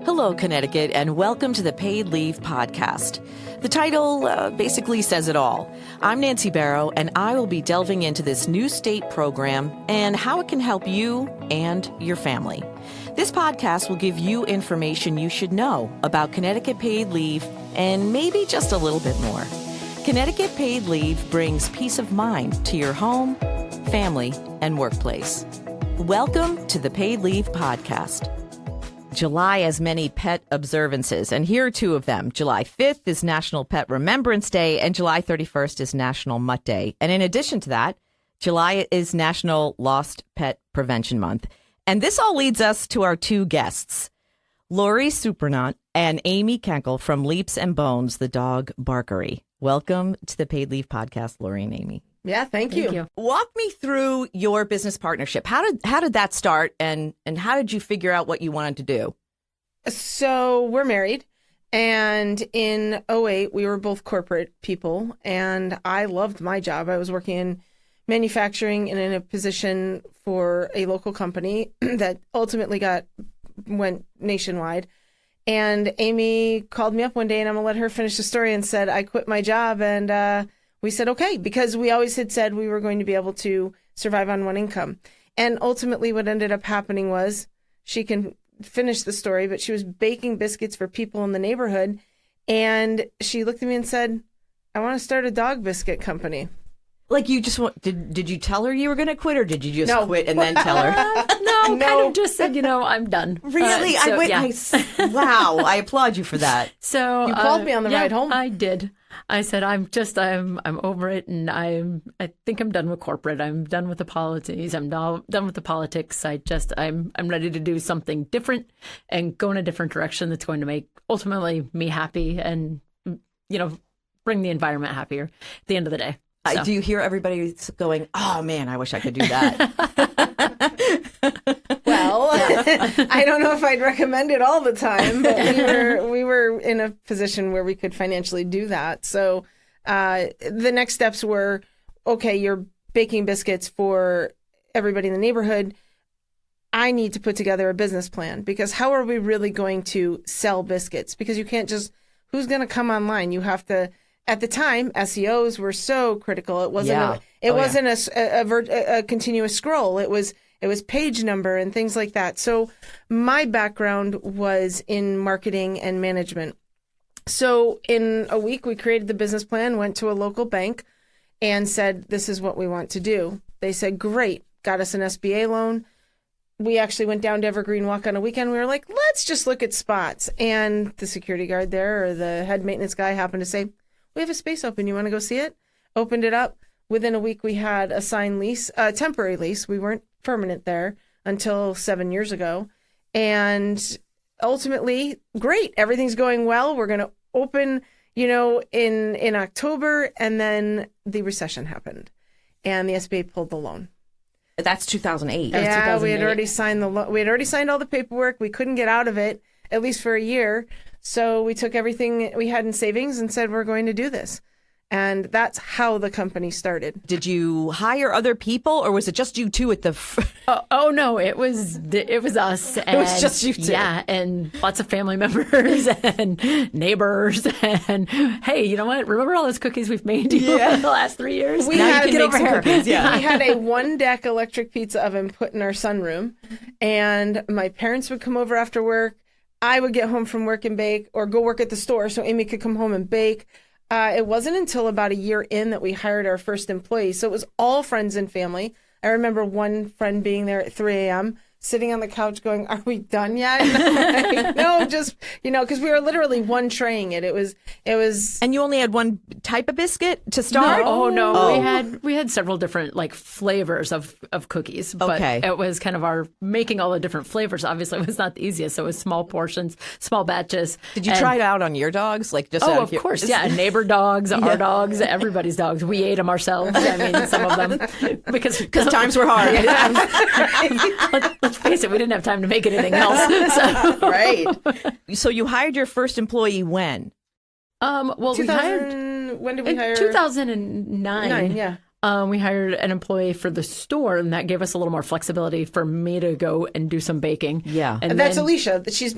Hello, Connecticut, and welcome to the Paid Leave Podcast. The title basically says it all. I'm Nancy Barrow, and I will be delving into this new state program and how it can help you and your family. This podcast will give you information you should know about Connecticut paid leave and maybe just a little bit more. Connecticut paid leave brings peace of mind to your home, family, and workplace. Welcome to the Paid Leave Podcast. July has many pet observances, and here are two of them. July 5th is National Pet Remembrance Day, and July 31st is National Mutt Day. And in addition to that, July is National Lost Pet Prevention Month. And this all leads us to our two guests, Laurie Surprenant and Amy Kenkel from Leaps and Bones, the dog barkery. Welcome to the Paid Leave Podcast, Laurie and Amy. Yeah, thank you. Walk me through your business partnership. How did that start, and how did you figure out what you wanted to do? So we're married, and in '08, we were both corporate people, and I loved my job. I was working in manufacturing and in a position for a local company that ultimately went nationwide. And Amy called me up one day, and I'm going to let her finish the story, and said, I quit my job, and we said, okay, because we always had said we were going to be able to survive on one income. And ultimately what ended up happening was, she can finish the story, but she was baking biscuits for people in the neighborhood. And she looked at me and said, I want to start a dog biscuit company. Like you just did you tell her you were going to quit, or did you just quit and then tell her? No, kind of just said, I'm done. Really? Wow. I applaud you for that. So you called me on the ride home. I did. I said, I'm over it, and I think I'm done with corporate. I'm done with the politics. I'm now done with the politics. I'm ready to do something different and go in a different direction that's going to make ultimately me happy and, bring the environment happier at the end of the day. So. Do you hear everybody going, oh man, I wish I could do that? Well, I don't know if I'd recommend it all the time, but we were in a position where we could financially do that. So the next steps were, okay, you're baking biscuits for everybody in the neighborhood. I need to put together a business plan, because how are we really going to sell biscuits? Because you can't just, who's going to come online? You have to. At the time, SEOs were so critical. It wasn't a continuous scroll. It was page number and things like that. So my background was in marketing and management. So in a week, we created the business plan, went to a local bank and said, this is what we want to do. They said, great, got us an SBA loan. We actually went down to Evergreen Walk on a weekend. We were like, let's just look at spots. And the security guard there, or the head maintenance guy, happened to say, we have a space open. You want to go see it? Opened it up. Within a week, we had a signed lease, a temporary lease. We weren't permanent there until 7 years ago. And ultimately, great. Everything's going well. We're going to open, in October. And then the recession happened, and the SBA pulled the loan. That's 2008. Yeah, we had already signed we had already signed all the paperwork. We couldn't get out of it, at least for a year. So we took everything we had in savings and said, we're going to do this. And that's how the company started. Did you hire other people, or was it just you two at the... Oh, no, it was us. And, it was just you two. Yeah, and lots of family members and neighbors. And, hey, you know what? Remember all those cookies we've made in the last 3 years? We now had, you can make some cookies. Yeah. We had a one-deck electric pizza oven put in our sunroom. And my parents would come over after work. I would get home from work and bake, or go work at the store so Amy could come home and bake. It wasn't until about a year in that we hired our first employee. So it was all friends and family. I remember one friend being there at 3 a.m., sitting on the couch going, are we done yet? Like, no, just, because we were literally one traying it. It was. And you only had one type of biscuit to start? No. We had several different flavors of cookies, but it was kind of our making all the different flavors. Obviously, it was not the easiest. So it was small portions, small batches. Did you try it out on your dogs? Of course. Yeah. Neighbor dogs, our dogs, everybody's dogs. We ate them ourselves. I mean, some of them because times were hard. Let's face it, we didn't have time to make anything else. So. Right. So you hired your first employee when? When did we hire? 2009. We hired an employee for the store, and that gave us a little more flexibility for me to go and do some baking. Yeah. And That's then, Alicia. She's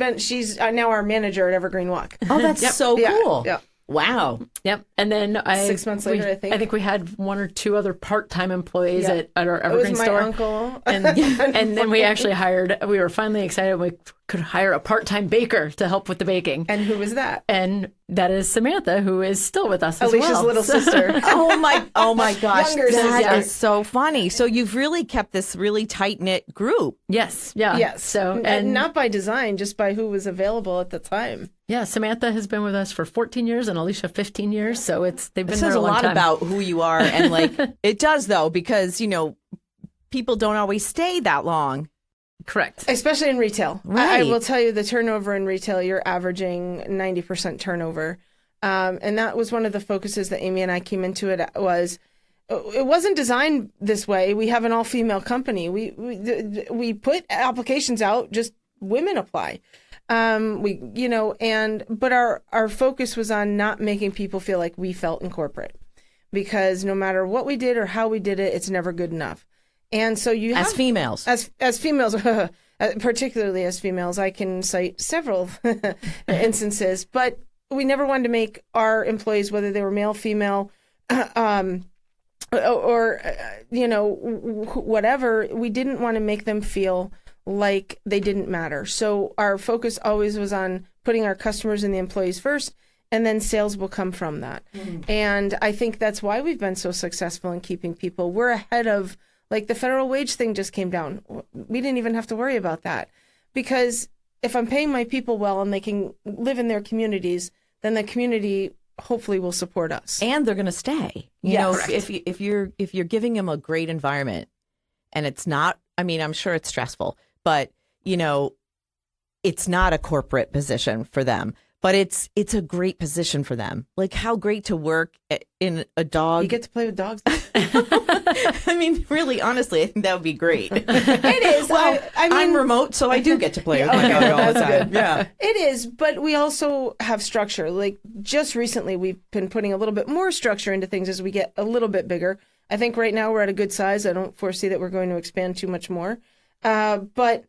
now our manager at Evergreen Walk. Oh, that's so Yeah, cool. yeah. Wow. Yep. And then 6 months later, I think we had one or two other part-time employees Yeah. at our It Evergreen was my store. uncle. And then we actually we were finally excited we could hire a part-time baker to help with the baking. And who was that? And that is Samantha, who is still with us as Alicia's well. little sister. Oh my gosh. Younger That sister. is so funny. So you've really kept this really tight-knit group. Yes. Yeah. Yes. So, and not by design, just by who was available at the time. yeah, Samantha has been with us for 14 years and Alicia 15 years. So they've been It there says a a long lot time. about who you are. And like, it does though, because, people don't always stay that long. Correct. Especially in retail. I Right. will tell you the turnover in retail, you're averaging 90% turnover. And that was one of the focuses that Amy and I came into it wasn't designed this way. We have an all-female company. We put applications out, just women apply. But our focus was on not making people feel like we felt in corporate, because no matter what we did or how we did it, it's never good enough. And so you have, As females. as females, particularly as females, I can cite several instances, but we never wanted to make our employees, whether they were male, female, whatever, we didn't want to make them feel like they didn't matter. So our focus always was on putting our customers and the employees first, and then sales will come from that. And I think that's why we've been so successful in keeping people. We're ahead of, like, the federal wage thing just came down. We didn't even have to worry about that, because if I'm paying my people well and they can live in their communities, then the community hopefully will support us. And they're going to stay. If you're giving them a great environment, and it's not, I'm sure it's stressful, but it's not a corporate position for them, but it's a great position for them. Like, how great to work in a dog. You get to play with dogs. Really, honestly, I think that would be great. It is. Well, I'm remote, so I do get to play with my dog all the time. Yeah. It is, but we also have structure. Like, just recently, we've been putting a little bit more structure into things as we get a little bit bigger. I think right now we're at a good size. I don't foresee that we're going to expand too much more. But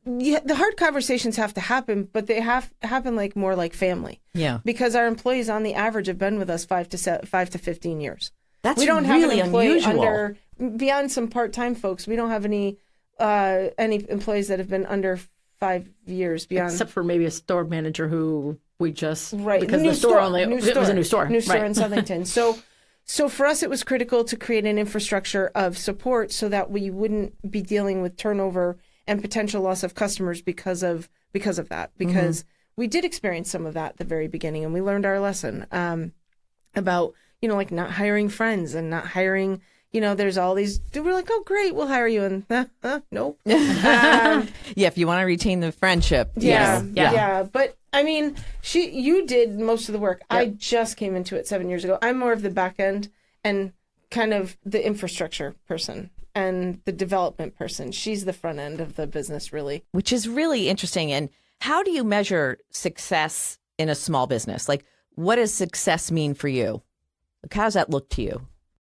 the hard conversations have to happen, but they have happen more like family. Yeah. Because our employees, on the average, have been with us 5 to 15 years. That's we don't really have an employee unusual. Beyond some part-time folks. We don't have any employees that have been under 5 years beyond. Except for maybe a store manager who we just New because the store store. only it was a new store. New store Right. in Southington. So for us, it was critical to create an infrastructure of support so that we wouldn't be dealing with turnover and potential loss of customers because of that. Because we did experience some of that at the very beginning, and we learned our lesson about not hiring friends and not hiring. There's all these. We're like, oh, great, we'll hire you, and nope. Yeah, if you want to retain the friendship. Yeah, yes. yeah. But you did most of the work. Yep. I just came into it 7 years ago. I'm more of the back end and kind of the infrastructure person and the development person. She's the front end of the business, really. Which is really interesting. And how do you measure success in a small business? Like, what does success mean for you? Like, how does that look to you?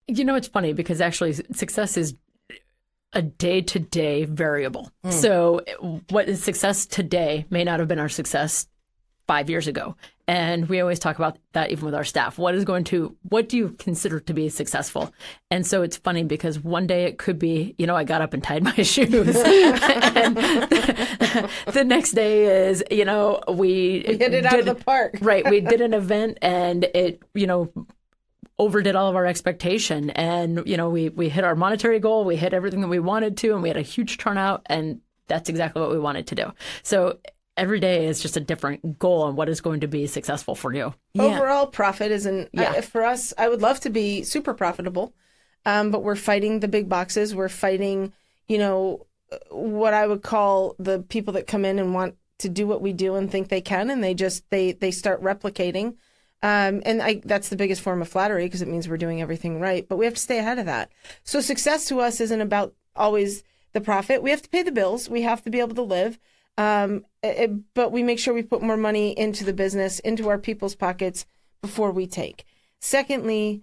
It's funny because actually success is a day-to-day variable. So what is success today may not have been our success 5 years ago. And we always talk about that even with our staff. What do you consider to be successful? And so it's funny because one day it could be, I got up and tied my shoes. And the next day is, we hit it out of the park. Right. We did an event and it, overdid all of our expectation. And, we hit our monetary goal. We hit everything that we wanted to, and we had a huge turnout. And that's exactly what we wanted to do. So every day is just a different goal on what is going to be successful for you. Overall profit isn't, for us, I would love to be super profitable, but we're fighting the big boxes. We're fighting, what I would call the people that come in and want to do what we do and think they can, and they start replicating. That's the biggest form of flattery because it means we're doing everything right, but we have to stay ahead of that. So success to us isn't about always the profit. We have to pay the bills. We have to be able to live. But we make sure we put more money into the business, into our people's pockets before we take. Secondly,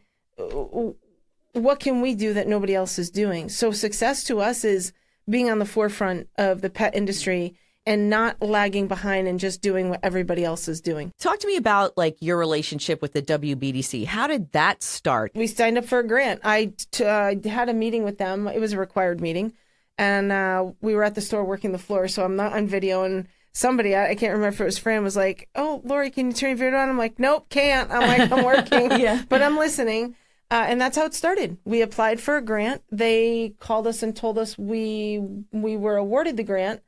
what can we do that nobody else is doing? So success to us is being on the forefront of the pet industry and not lagging behind and just doing what everybody else is doing. Talk to me about like your relationship with the WBDC. How did that start? We signed up for a grant. I had a meeting with them. It was a required meeting. And we were at the store working the floor, so I'm not on video. And somebody, I can't remember if it was Fran, was like, "Oh, Laurie, can you turn your video on?" I'm like, "Nope, can't." I'm like, "I'm working." Yeah. But I'm listening. And that's how it started. We applied for a grant. They called us and told us we were awarded the grant.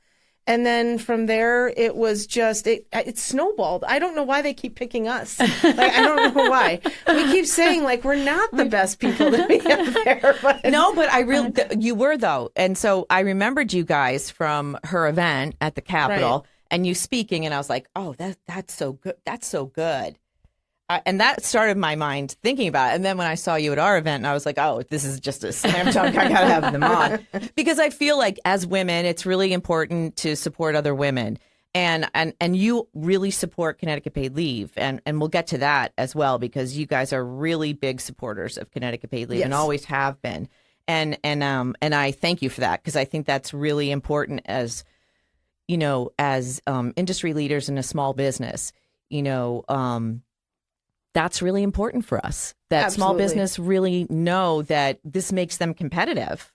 And then from there, it was just, it snowballed. I don't know why they keep picking us. Like, I don't know why. We keep saying, like, we're not the best people to be up there. But... No, but I really, you were, though. And so I remembered you guys from her event at the Capitol and you speaking. And I was like, oh, that's so good. That's so good. And that started my mind thinking about it. And then when I saw you at our event, I was like, oh, this is just a slam dunk. I got to have them on. Because I feel like as women, it's really important to support other women. And you really support Connecticut Paid Leave. And we'll get to that as well, because you guys are really big supporters of Connecticut Paid Leave and always have been. And I thank you for that, because I think that's really important as, you know, as industry leaders in a small business, you know, that's really important for us, that Absolutely. Small business really know that this makes them competitive.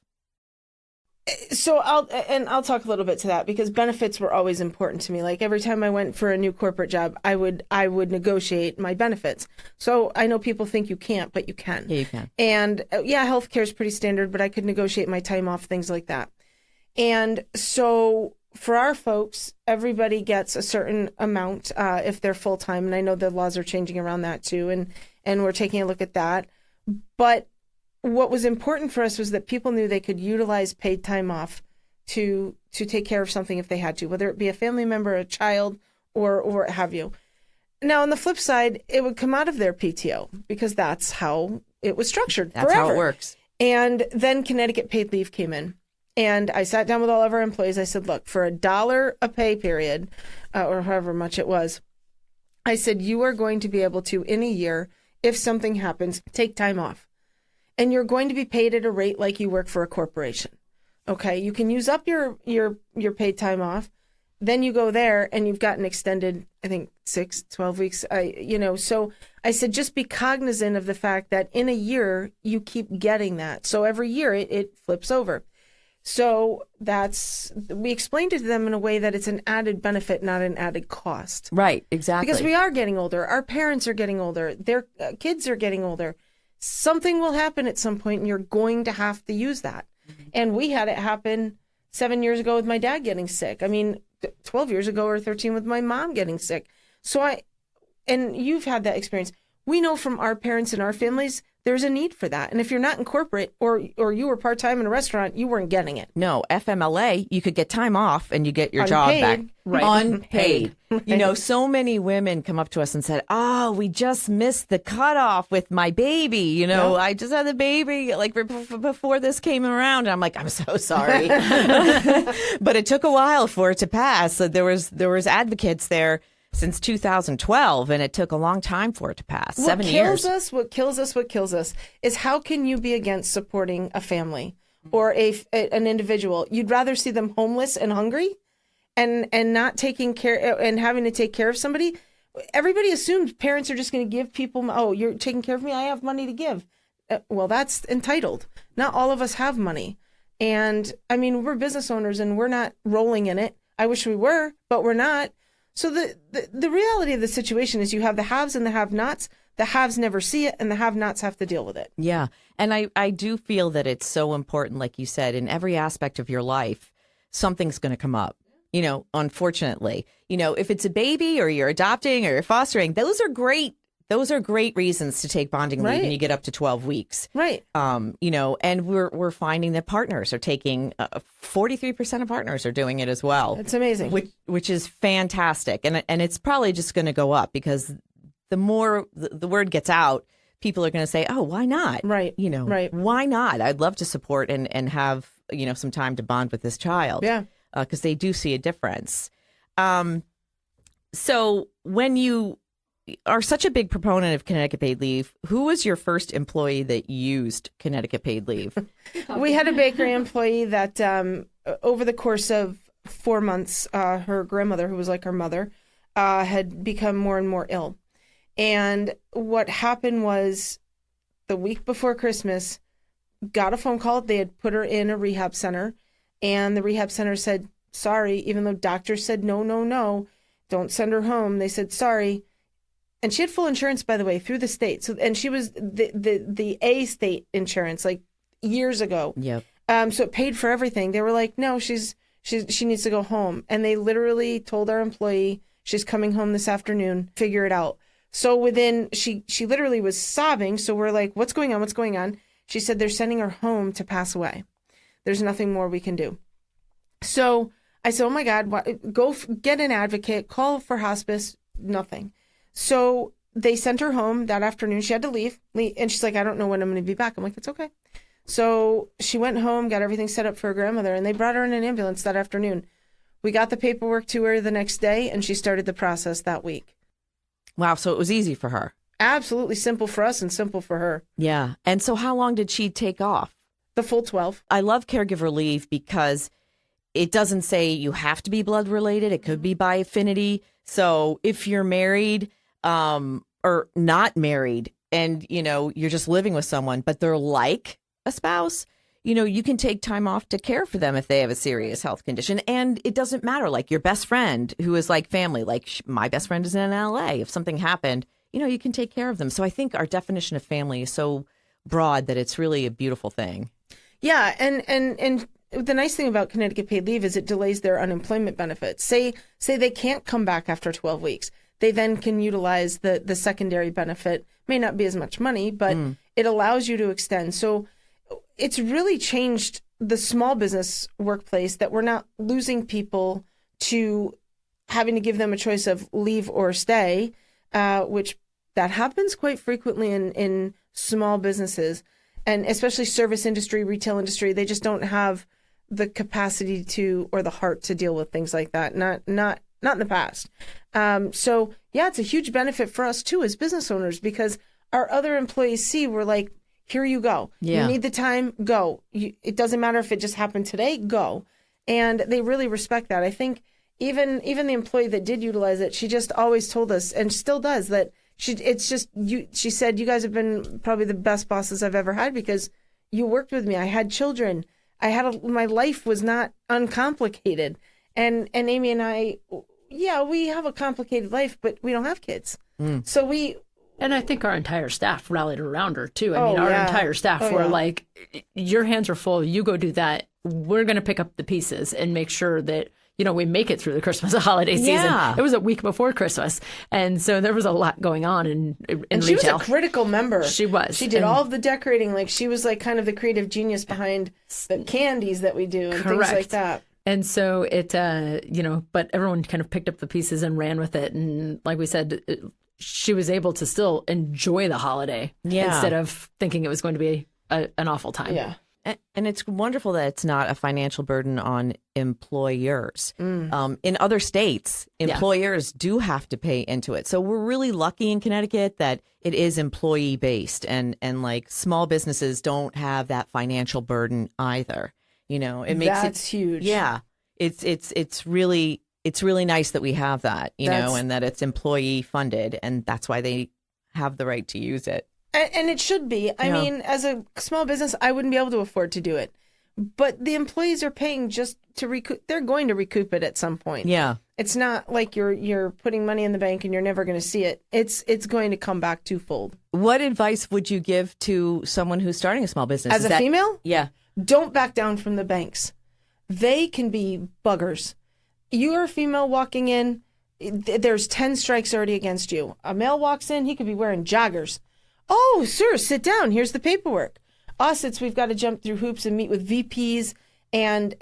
So I'll talk a little bit to that, because benefits were always important to me. Like every time I went for a new corporate job, I would negotiate my benefits. So I know people think you can't, but you can. Yeah, you can. And healthcare is pretty standard, but I could negotiate my time off, things like that. And so for our folks, everybody gets a certain amount if they're full time, and I know the laws are changing around that too, and we're taking a look at that. But what was important for us was that people knew they could utilize paid time off to take care of something if they had to, whether it be a family member, a child, or what have you. Now, on the flip side, it would come out of their PTO, because that's how it was structured. That's forever. how it works. And then Connecticut Paid Leave came in. And I sat down with all of our employees. I said, look, for $1 a pay period, or however much it was, I said, you are going to be able to, in a year, if something happens, take time off. And you're going to be paid at a rate like you work for a corporation. Okay, you can use up your paid time off. Then you go there and you've got an extended, I think, 12 weeks. So I said, just be cognizant of the fact that in a year, you keep getting that. So every year it flips over. So we explained it to them in a way that it's an added benefit, not an added cost. Right, exactly. Because we are getting older. Our parents are getting older. Their kids are getting older. Something will happen at some point, and you're going to have to use that. Mm-hmm. And we had it happen 7 years ago with my dad getting sick. 12 years ago or 13 with my mom getting sick. And you've had that experience. We know from our parents and our families, there's a need for that. And if you're not in corporate or you were part-time in a restaurant, you weren't getting it. No, FMLA, you could get time off and you get your Unpaid. job back. Right. Unpaid. You know, so many women come up to us and said, oh, we just missed the cutoff with my baby. You know, I just had the baby like before this came around. And I'm like, I'm so sorry. But it took a while for it to pass. So there was advocates there since 2012, and it took a long time for it to pass. 7 years. What kills us is how can you be against supporting a family or an individual? You'd rather see them homeless and hungry and not taking care and having to take care of somebody. Everybody assumes parents are just going to give people, oh, you're taking care of me, I have money to give. Well, that's entitled. Not all of us have money. And we're business owners and we're not rolling in it. I wish we were, but we're not. So the reality of the situation is you have the haves and the have-nots. The haves never see it, and the have-nots have to deal with it. Yeah. And I do feel that it's so important, like you said, in every aspect of your life, something's going to come up, you know, unfortunately. You know, if it's a baby or you're adopting or you're fostering, those are great. Those are great reasons to take bonding leave, and you get up to 12 weeks. Right. You know, and we're finding that partners are taking 43% of partners are doing it as well. It's amazing. Which is fantastic. And it's probably just going to go up, because the more the word gets out, people are going to say, oh, why not? Right. You know, right. Why not? I'd love to support and have, you know, some time to bond with this child. Yeah. Because they do see a difference. So when you are such a big proponent of Connecticut paid leave. Who was your first employee that used Connecticut paid leave? We had a bakery employee that over the course of 4 months, her grandmother, who was like her mother, had become more and more ill. And what happened was the week before Christmas, got a phone call. They had put her in a rehab center, and the rehab center said, sorry, even though doctors said, no, don't send her home. They said, sorry. And she had full insurance, by the way, through the state. So, and she was the A state insurance, like years ago. Yep. So it paid for everything. They were like, no, she needs to go home. And they literally told our employee, she's coming home this afternoon, figure it out. So she literally was sobbing. So we're like, what's going on? What's going on? She said, they're sending her home to pass away. There's nothing more we can do. So I said, oh my God, go get an advocate, call for hospice, nothing. So they sent her home that afternoon. She had to leave. And she's like, I don't know when I'm going to be back. I'm like, it's okay. So she went home, got everything set up for her grandmother, and they brought her in an ambulance that afternoon. We got the paperwork to her the next day, and she started the process that week. Wow. So it was easy for her. Absolutely simple for us and simple for her. Yeah. And so how long did she take off? The full 12. I love caregiver leave because it doesn't say you have to be blood related. It could be by affinity. So if you're married or not married and, you're just living with someone, but they're like a spouse, you can take time off to care for them if they have a serious health condition. And it doesn't matter, like your best friend who is like family, like my best friend is in LA. If something happened, you can take care of them. So I think our definition of family is so broad that it's really a beautiful thing. Yeah. And the nice thing about Connecticut paid leave is it delays their unemployment benefits. Say they can't come back after 12 weeks. They then can utilize the secondary benefit. May not be as much money, but it allows you to extend. So it's really changed the small business workplace that we're not losing people to having to give them a choice of leave or stay, which that happens quite frequently in small businesses, and especially service industry, retail industry. They just don't have the capacity to or the heart to deal with things like that. Not in the past. So yeah, it's a huge benefit for us too as business owners because our other employees see we're like, here you go. Yeah. You need the time, go. It doesn't matter if it just happened today, go. And they really respect that. I think even the employee that did utilize it, she just always told us and still does that she said, you guys have been probably the best bosses I've ever had because you worked with me. I had children. My life was not uncomplicated. And Amy and I, yeah, we have a complicated life, but we don't have kids. So and I think our entire staff rallied around her too. I mean, our entire staff were like, your hands are full. You go do that. We're going to pick up the pieces and make sure that, we make it through the Christmas holiday season. Yeah. It was a week before Christmas. And so there was a lot going on in and she retail. Was a critical member. She was. She did all of the decorating. Like she was like kind of the creative genius behind the candies that we do and things like that. And so it, but everyone kind of picked up the pieces and ran with it. And like we said, she was able to still enjoy the holiday instead of thinking it was going to be an awful time. Yeah. And it's wonderful that it's not a financial burden on employers. In other states, employers do have to pay into it. So we're really lucky in Connecticut that it is employee based and like small businesses don't have that financial burden either. It makes That's huge. Yeah. It's really nice that we have that, and that it's employee funded, and that's why they have the right to use it. And it should be. I mean, as a small business, I wouldn't be able to afford to do it. But the employees are paying just to recoup. They're going to recoup it at some point. Yeah. It's not like you're putting money in the bank and you're never going to see it. It's going to come back twofold. What advice would you give to someone who's starting a small business? As a female? Yeah. Don't back down from the banks. They can be buggers. You're a female walking in, there's 10 strikes already against you. A male walks in, he could be wearing joggers. Oh, sir, sit down. Here's the paperwork. Us, we've got to jump through hoops and meet with VPs and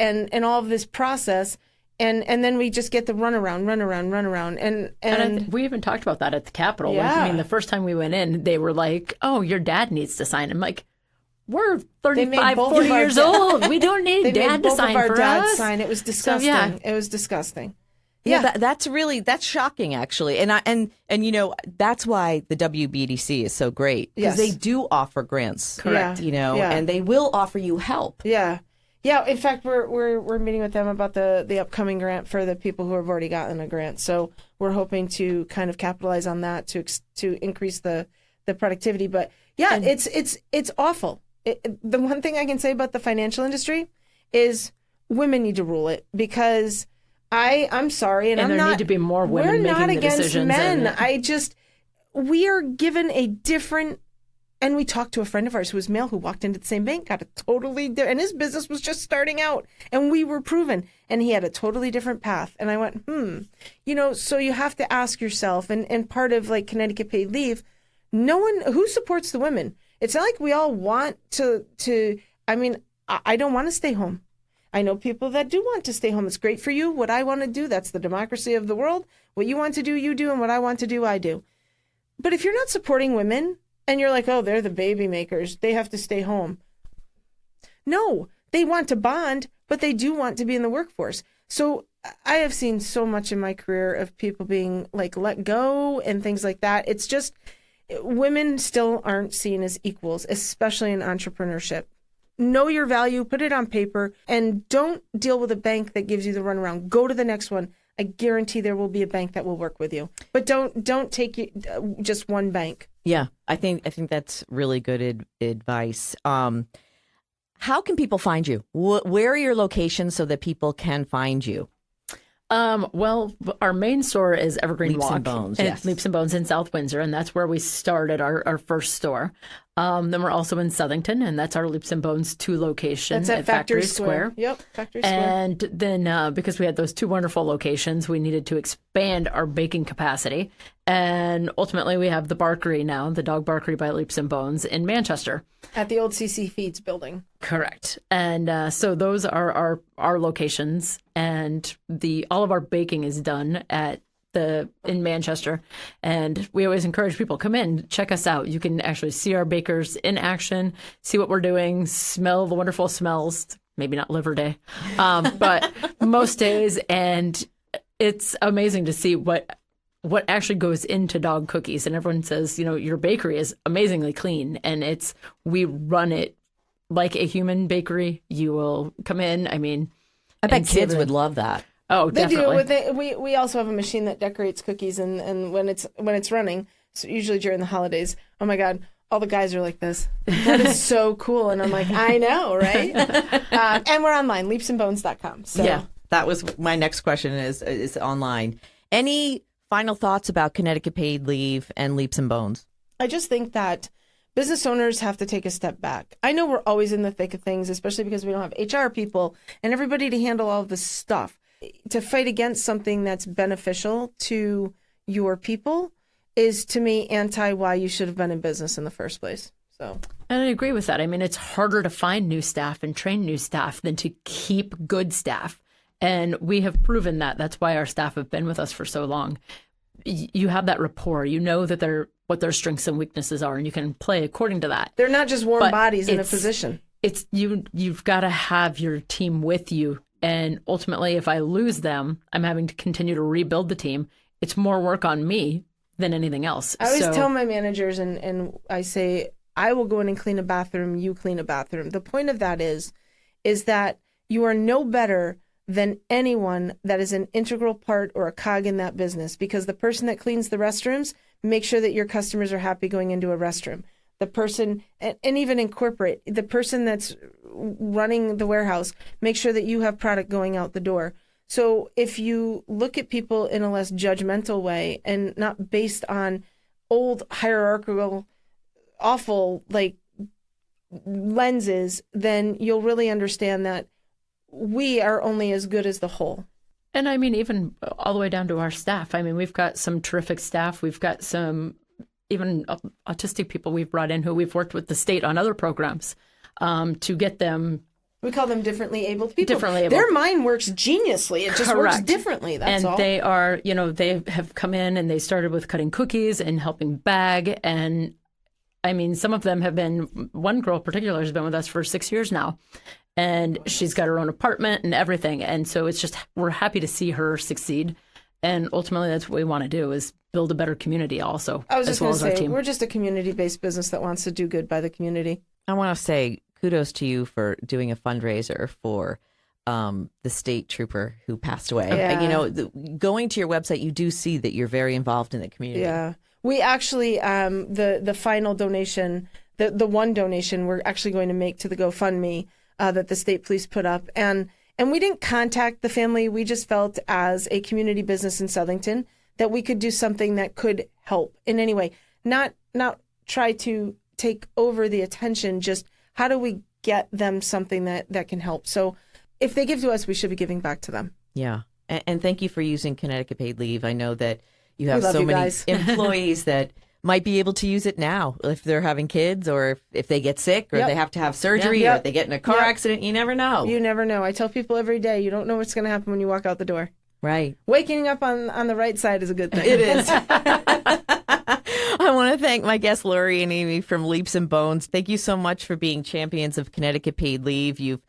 all of this process. And then we just get the run around. And we even talked about that at the Capitol. Yeah. The first time we went in, they were like, oh, your dad needs to sign. I'm like, we're 35, 40 years old. We don't need dad to sign for us. Sign. It was disgusting. It was disgusting. Yeah. That's shocking actually. And that's why the WBDC is so great, because Yes. they do offer grants. Correct. Yeah. And they will offer you help. Yeah. Yeah. In fact, we're meeting with them about the upcoming grant for the people who have already gotten a grant. So we're hoping to kind of capitalize on that to increase the productivity. But yeah, it's awful. The one thing I can say about the financial industry is women need to rule it, because I'm sorry, and there need to be more women we're not making the against decisions. men. We are given a different. And we talked to a friend of ours who was male, who walked into the same bank, got a totally different, and his business was just starting out, and we were proven, and he had a totally different path. And I went, so you have to ask yourself, and part of like Connecticut paid leave, no one who supports the women. It's not like we all want to. I mean, I don't want to stay home. I know people that do want to stay home. It's great for you. What I want to do, that's the democracy of the world. What you want to do, you do, and what I want to do, I do. But if you're not supporting women, and you're like, oh, they're the baby makers, they have to stay home. No, they want to bond, but they do want to be in the workforce. So I have seen so much in my career of people being like let go and things like that. It's just women still aren't seen as equals, especially in entrepreneurship. Know your value, put it on paper, and don't deal with a bank that gives you the runaround. Go to the next one. I guarantee there will be a bank that will work with you. But don't take just one bank. Yeah, I think that's really good advice. How can people find you? Where are your locations so that people can find you? Well, our main store is Evergreen Leaps Walk. and Bones, and yes. Leaps and Bones in South Windsor, and that's where we started our first store. Then we're also in Southington, and that's our Leaps and Bones 2 location. That's at Factory Square. Yep, Factory Square. And then because we had those 2 wonderful locations, we needed to expand our baking capacity. And ultimately, we have the Barkery now, the Dog Barkery by Leaps and Bones in Manchester. At the old CC Feeds building. Correct. And so those are our locations, and all of our baking is done in Manchester. And we always encourage people, come in, check us out. You can actually see our bakers in action, see what we're doing, smell the wonderful smells. Maybe not liver day, but most days. And it's amazing to see what actually goes into dog cookies. And everyone says, your bakery is amazingly clean, and we run it like a human bakery. You will come in. I mean, I bet kids would love that. Oh, they definitely. do. We also have a machine that decorates cookies, and when it's running, so usually during the holidays, oh my God, all the guys are like this. That is so cool. And I'm like, I know, right? And we're online, leapsandbones.com. So. Yeah, that was my next question is online. Any final thoughts about Connecticut paid leave and Leaps and Bones? I just think that business owners have to take a step back. I know we're always in the thick of things, especially because we don't have HR people and everybody to handle all of this stuff. To fight against something that's beneficial to your people is, to me, why you should have been in business in the first place. So, and I agree with that. I mean, it's harder to find new staff and train new staff than to keep good staff. And we have proven that. That's why our staff have been with us for so long. You have that rapport. You know that what their strengths and weaknesses are, and you can play according to that. They're not just warm bodies in a position. It's you've got to have your team with you. And ultimately, if I lose them, I'm having to continue to rebuild the team. It's more work on me than anything else. I always tell my managers, and I say, I will go in and clean a bathroom, you clean a bathroom. The point of that is that you are no better than anyone that is an integral part or a cog in that business, because the person that cleans the restrooms, make sure that your customers are happy going into a restroom. The person, and even in corporate, the person that's running the warehouse, make sure that you have product going out the door. So if you look at people in a less judgmental way and not based on old hierarchical, awful lenses, then you'll really understand that we are only as good as the whole. And I mean, even all the way down to our staff. I mean, we've got some terrific staff. We've got some even autistic people we've brought in who we've worked with the state on other programs to get them. We call them differently abled people. Differently able. Their mind works geniusly. It just works differently. That's all. And they are, they have come in and they started with cutting cookies and helping bag. And I mean, some of them have been, one girl in particular has been with us for 6 years now. And she's got her own apartment and everything. And so it's just, we're happy to see her succeed. And ultimately, that's what we want to do, is build a better community also, I was as just well going as to our say, team. we're just a community-based business that wants to do good by the community. I want to say kudos to you for doing a fundraiser for the state trooper who passed away. Yeah. You know, going to your website, you do see that you're very involved in the community. Yeah. We actually, the final donation, the one donation we're actually going to make to the GoFundMe that the state police put up. And we didn't contact the family. We just felt as a community business in Southington that we could do something that could help in any way. Not try to take over the attention, just how do we get them something that can help? So if they give to us, we should be giving back to them. Yeah. And thank you for using Connecticut Paid Leave. I know that you have We love so you many guys. employees that might be able to use it now if they're having kids, or if they get sick, or Yep. they have to have surgery, Yep. or if they get in a car Yep. accident. You never know. You never know. I tell people every day, you don't know what's going to happen when you walk out the door. Right. Waking up on the right side is a good thing. It is. I want to thank my guests, Laurie and Amy from Leaps and Bones. Thank you so much for being champions of Connecticut Paid Leave. You've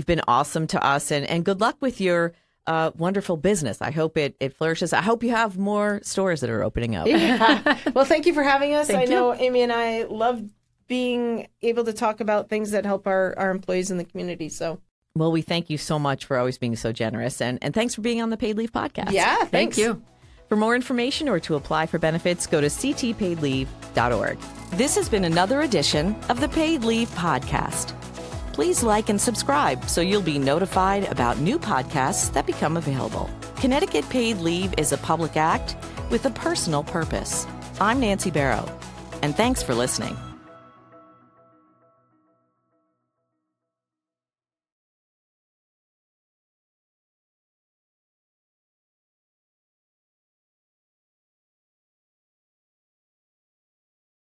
been awesome to us, and good luck with your wonderful business. I hope it flourishes. I hope you have more stores that are opening up. Yeah. Well, thank you for having us. Thank I know Amy and I love being able to talk about things that help our employees in the community. So, Well, we thank you so much for always being so generous, and thanks for being on the Paid Leave podcast. yeah, Thank thanks. you. For more information or to apply for benefits, go to ctpaidleave.org. This has been another edition of the Paid Leave podcast. Please like and subscribe so you'll be notified about new podcasts that become available. Connecticut Paid Leave is a public act with a personal purpose. I'm Nancy Barrow, and thanks for listening.